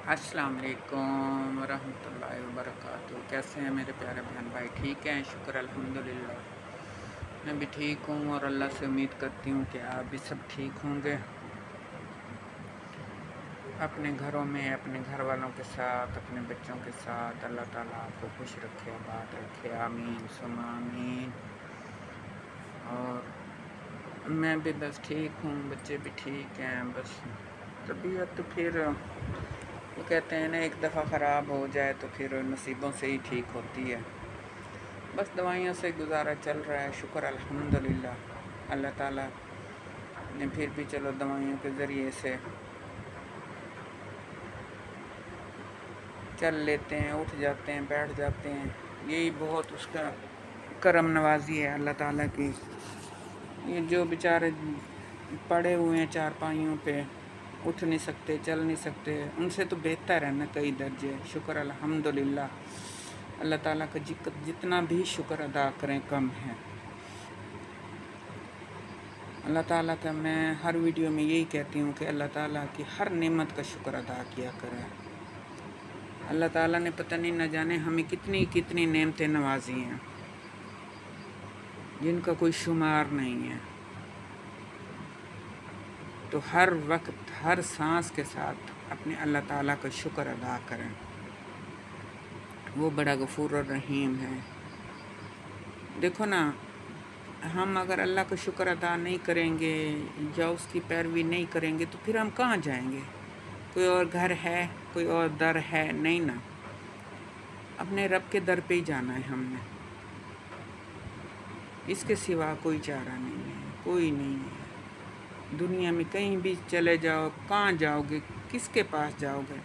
अस्सलाम वालेकुम वरहमतुल्लाहि वबरकातुहू। कैसे हैं मेरे प्यारे बहन भाई? ठीक हैं, शुक्र अल्हम्दुलिल्लाह। मैं भी ठीक हूँ और अल्लाह से उम्मीद करती हूँ कि आप भी सब ठीक होंगे, अपने घरों में, अपने घर वालों के साथ, अपने बच्चों के साथ। अल्लाह ताला आपको खुश रखे, आबाद रखे, आमीन सुमा आमीन। और मैं भी बस ठीक हूँ, बच्चे भी ठीक हैं। बस तबीयत तो फिर वो कहते हैं ना, एक दफ़ा ख़राब हो जाए तो फिर नसीबों से ही ठीक होती है। बस दवाइयों से गुजारा चल रहा है, शुक्र अल्हम्दुलिल्लाह। अल्लाह ताला ने फिर भी चलो दवाइयों के ज़रिए से चल लेते हैं, उठ जाते हैं, बैठ जाते हैं। यही बहुत उसका करम नवाजी है अल्लाह ताला की। ये जो बेचारे पड़े हुए हैं चारपाइयों पे, उठ नहीं सकते, चल नहीं सकते, उनसे तो बेहतर है ना कई दर्जे। शुक्र अल्हम्दुलिल्लाह। अल्लाह ताला का जितना भी शुक्र अदा करें कम है। अल्लाह ताला का मैं हर वीडियो में यही कहती हूँ कि अल्लाह ताला की हर नेमत का शुक्र अदा किया करें। अल्लाह ताला ने पता नहीं न जाने हमें कितनी कितनी नेमतें नवाजी हैं, जिनका कोई शुमार नहीं है। तो हर वक्त हर सांस के साथ अपने अल्लाह ताला का शुक्र अदा करें। वो बड़ा गफूर और रहीम है। देखो ना, हम अगर अल्लाह का शुक्र अदा नहीं करेंगे या उसकी पैरवी नहीं करेंगे तो फिर हम कहाँ जाएंगे? कोई और घर है, कोई और दर है? नहीं ना, अपने रब के दर पे ही जाना है हमने। इसके सिवा कोई चारा नहीं है, कोई नहीं है। दुनिया में कहीं भी चले जाओ, कहाँ जाओगे, किसके पास जाओगे?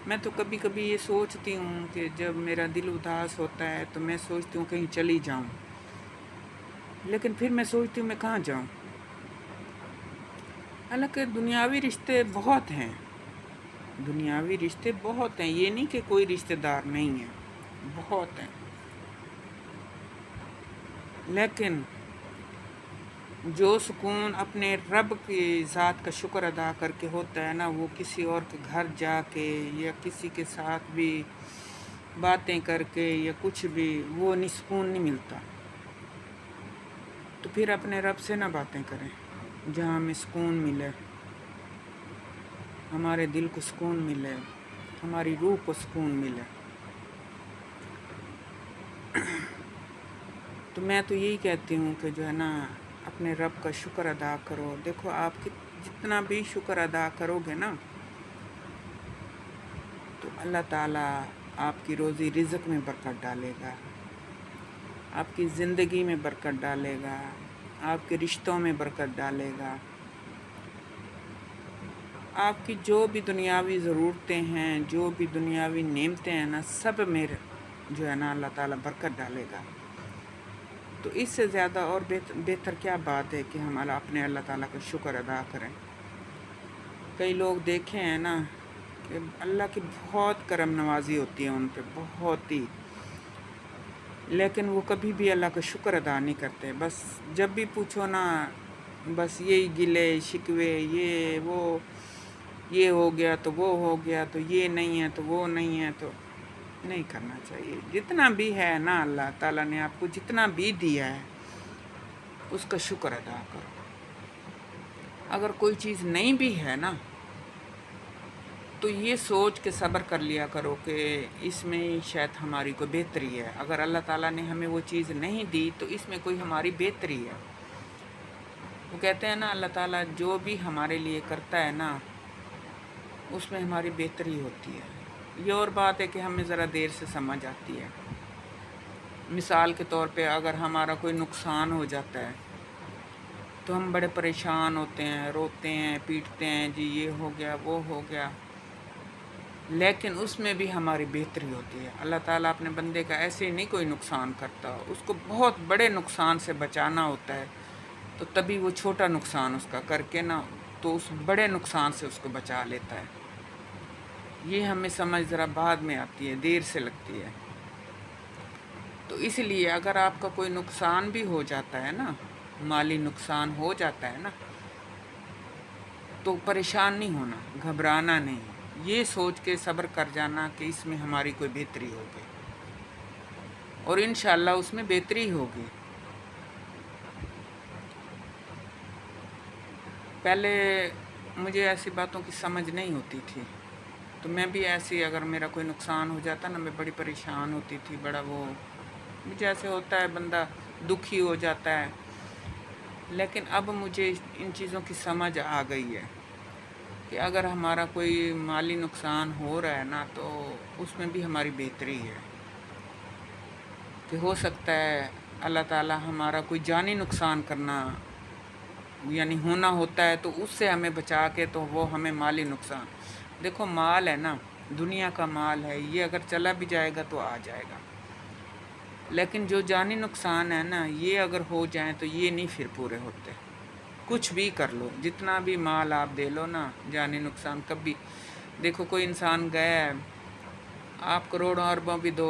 मैं तो कभी कभी ये सोचती हूँ कि जब मेरा दिल उदास होता है तो मैं सोचती हूँ कहीं चली जाऊँ, लेकिन फिर मैं सोचती हूँ मैं कहाँ जाऊँ। हालांकि दुनियावी रिश्ते बहुत हैं, दुनियावी रिश्ते बहुत हैं, ये नहीं कि कोई रिश्तेदार नहीं है, बहुत हैं। लेकिन जो सुकून अपने रब की ज़ात का शुक्र अदा करके होता है ना, वो किसी और के घर जाके या किसी के साथ भी बातें करके या कुछ भी, वो नहीं, सुकून नहीं मिलता। तो फिर अपने रब से ना बातें करें जहाँ हमें सुकून मिले, हमारे दिल को सुकून मिले, हमारी रूह को सुकून मिले। तो मैं तो यही कहती हूँ कि जो है ना, अपने रब का शुक्र अदा करो। देखो, आप जितना भी शुक्र अदा करोगे ना, तो अल्लाह ताला आपकी रोज़ी रिज़्क़ में बरकत डालेगा, आपकी ज़िंदगी में बरकत डालेगा, आपके रिश्तों में बरकत डालेगा। आपकी जो भी दुनियावी ज़रूरतें हैं, जो भी दुनियावी नेमतें हैं ना, सब में जो है ना अल्लाह ताला बरकत डालेगा। तो इससे ज़्यादा और बेहतर क्या बात है कि हम अपने अल्लाह ताला का शुक्र अदा करें। कई लोग देखे हैं ना कि अल्लाह की बहुत करम नवाजी होती है उन पे, बहुत ही, लेकिन वो कभी भी अल्लाह का शुक्र अदा नहीं करते। बस जब भी पूछो ना, बस यही गिले शिकवे, ये वो, ये हो गया तो वो हो गया, तो ये नहीं है तो वो नहीं है। तो नहीं करना चाहिए। जितना भी है ना, अल्लाह ताला ने आपको जितना भी दिया है उसका शुक्र अदा करो। अगर कोई चीज़ नहीं भी है ना, तो ये सोच के सब्र कर लिया करो कि इसमें शायद हमारी कोई बेहतरी है। अगर अल्लाह ताला ने हमें वो चीज़ नहीं दी तो इसमें कोई हमारी बेहतरी है। वो कहते हैं ना, अल्लाह ताला जो भी हमारे लिए करता है ना, उसमें हमारी बेहतरी होती है। ये और बात है कि हमें ज़रा देर से समझ आती है। मिसाल के तौर पे अगर हमारा कोई नुकसान हो जाता है तो हम बड़े परेशान होते हैं, रोते हैं, पीटते हैं, जी ये हो गया, वो हो गया, लेकिन उसमें भी हमारी बेहतरी होती है। अल्लाह ताला अपने बंदे का ऐसे ही नहीं कोई नुकसान करता, उसको बहुत बड़े नुकसान से बचाना होता है। तो तभी वो छोटा नुकसान उसका करके ना, तो उस बड़े नुकसान से उसको बचा लेता है। ये हमें समझ ज़रा बाद में आती है, देर से लगती है। तो इसलिए अगर आपका कोई नुकसान भी हो जाता है ना, माली नुकसान हो जाता है ना, तो परेशान नहीं होना, घबराना नहीं। یہ سوچ کے صبر کر جانا کہ اس میں ہماری کوئی بہتری ہوگی، اور انشاءاللہ اس میں بہتری ہوگی۔ پہلے مجھے ایسی باتوں کی سمجھ نہیں ہوتی تھی، تو میں بھی ایسی، اگر میرا کوئی نقصان ہو جاتا نا، میں بڑی پریشان ہوتی تھی، بڑا وہ مجھے ایسے ہوتا ہے، بندہ دکھی ہو جاتا ہے۔ لیکن اب مجھے ان چیزوں کی سمجھ آ گئی ہے کہ اگر ہمارا کوئی مالی نقصان ہو رہا ہے نا، تو اس میں بھی ہماری بہتری ہے، کہ ہو سکتا ہے اللہ تعالیٰ ہمارا کوئی جانی نقصان کرنا یعنی ہونا ہوتا ہے، تو اس سے ہمیں بچا کے تو وہ ہمیں مالی نقصان، دیکھو مال ہے نا، دنیا کا مال ہے، یہ اگر چلا بھی جائے گا تو آ جائے گا، لیکن جو جانی نقصان ہے نا، یہ اگر ہو جائیں تو یہ نہیں پھر پورے ہوتے۔ کچھ بھی کر لو، جتنا بھی مال آپ دے لو نا، جانی نقصان کبھی، دیکھو کوئی انسان گیا ہے، آپ کروڑوں اربوں بھی دو،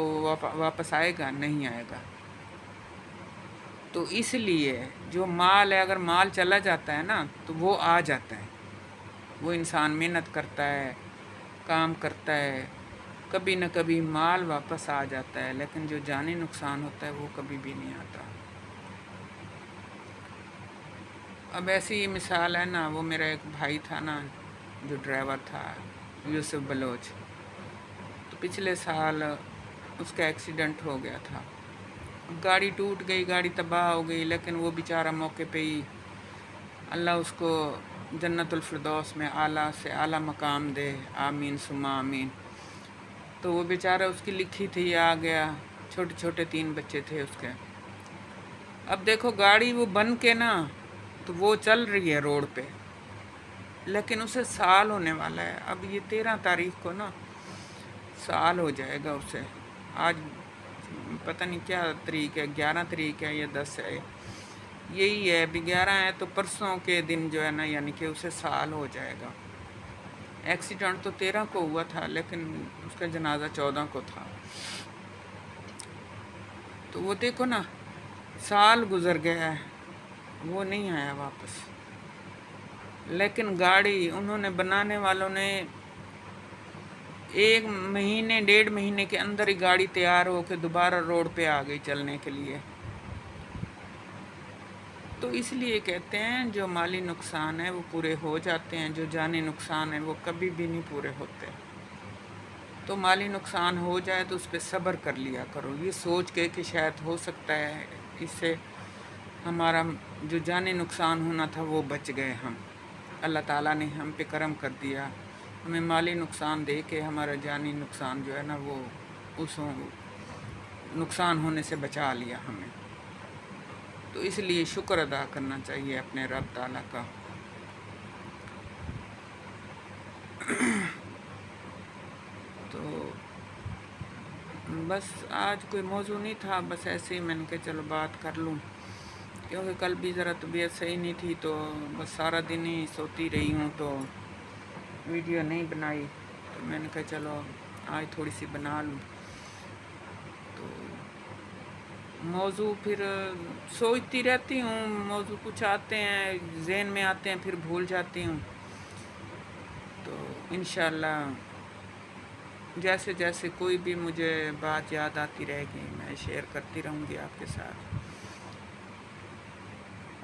واپس آئے گا؟ نہیں آئے گا۔ تو اس لیے جو مال ہے، اگر مال چلا جاتا ہے نا تو وہ آ جاتا ہے، وہ انسان محنت کرتا ہے، کام کرتا ہے، کبھی نہ کبھی مال واپس آ جاتا ہے، لیکن جو جانی نقصان ہوتا ہے وہ کبھی بھی نہیں آتا۔ اب ایسی یہ مثال ہے نا، وہ میرا ایک بھائی تھا نا، جو ڈرائیور تھا، یوسف بلوچ، تو پچھلے سال اس کا ایکسیڈنٹ ہو گیا تھا، گاڑی ٹوٹ گئی، گاڑی تباہ ہو گئی، لیکن وہ بیچارہ موقع پہ ہی اللہ اس کو جنت الفردوس میں اعلیٰ سے اعلیٰ مقام دے، آمین ثم آمین۔ تو وہ بیچارہ، اس کی لکھی تھی، آ گیا، چھوٹے چھوٹے 3 بچے تھے اس کے۔ اب دیکھو گاڑی وہ بن کے نا، تو وہ چل رہی ہے روڈ پہ، لیکن اسے سال ہونے والا ہے، اب یہ 13 تاریخ کو نا سال ہو جائے گا اسے، آج پتہ نہیں کیا تاریخ ہے، 11 تاریخ ہے یا 10 ہے، یہی ہے، ابھی 11 ہے، تو پرسوں کے دن جو ہے نا، یعنی کہ اسے سال ہو جائے گا۔ ایکسیڈنٹ تو 13 کو ہوا تھا، لیکن اس کا جنازہ 14 کو تھا۔ تو وہ دیکھو نا، سال گزر گیا ہے، وہ نہیں آیا واپس، لیکن گاڑی انہوں نے، بنانے والوں نے، 1 مہینے 1.5 مہینے کے اندر ہی گاڑی تیار ہو کے دوبارہ روڈ پہ آ گئی چلنے کے لیے۔ تو اس لیے کہتے ہیں جو مالی نقصان ہے وہ پورے ہو جاتے ہیں، جو جانی نقصان ہے وہ کبھی بھی نہیں پورے ہوتے۔ تو مالی نقصان ہو جائے تو اس پہ صبر کر لیا کرو، یہ سوچ کے کہ شاید ہو سکتا ہے اس سے ہمارا جو جانی نقصان ہونا تھا وہ بچ گئے ہم، اللہ تعالیٰ نے ہم پہ کرم کر دیا، ہمیں مالی نقصان دے کے ہمارا جانی نقصان جو ہے نا وہ اس نقصان ہونے سے بچا لیا ہمیں۔ تو اس لیے شکر ادا کرنا چاہیے اپنے رب تعالیٰ کا۔ تو بس آج کوئی موضوع نہیں تھا، بس ایسے ہی میں نے کہا چلو بات کر لوں، کیونکہ کل بھی ذرا طبیعت صحیح نہیں تھی، تو بس سارا دن ہی سوتی رہی ہوں، تو ویڈیو نہیں بنائی، تو میں نے کہا چلو آج تھوڑی سی بنا لوں۔ تو موضوع پھر سوچتی رہتی ہوں، موضوع کچھ آتے ہیں ذہن میں، آتے ہیں پھر بھول جاتی ہوں، تو انشاءاللہ جیسے جیسے کوئی بھی مجھے بات یاد آتی رہے گی میں شیئر کرتی رہوں گی آپ کے ساتھ۔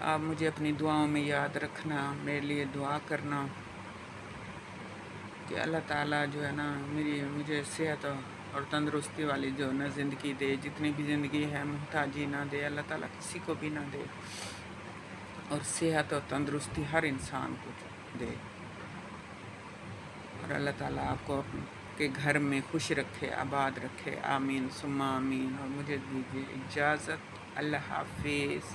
آپ مجھے اپنی دعاؤں میں یاد رکھنا، میرے لیے دعا کرنا کہ اللہ تعالیٰ جو ہے نا مجھے صحت اور تندرستی والی جو نا زندگی دے، جتنی بھی زندگی ہے محتاجی نہ دے، اللہ تعالیٰ کسی کو بھی نہ دے، اور صحت اور تندرستی ہر انسان کو دے، اور اللہ تعالیٰ آپ کو کے گھر میں خوش رکھے، آباد رکھے، آمین ثم آمین۔ اور مجھے دیجیے اجازت، اللہ حافظ۔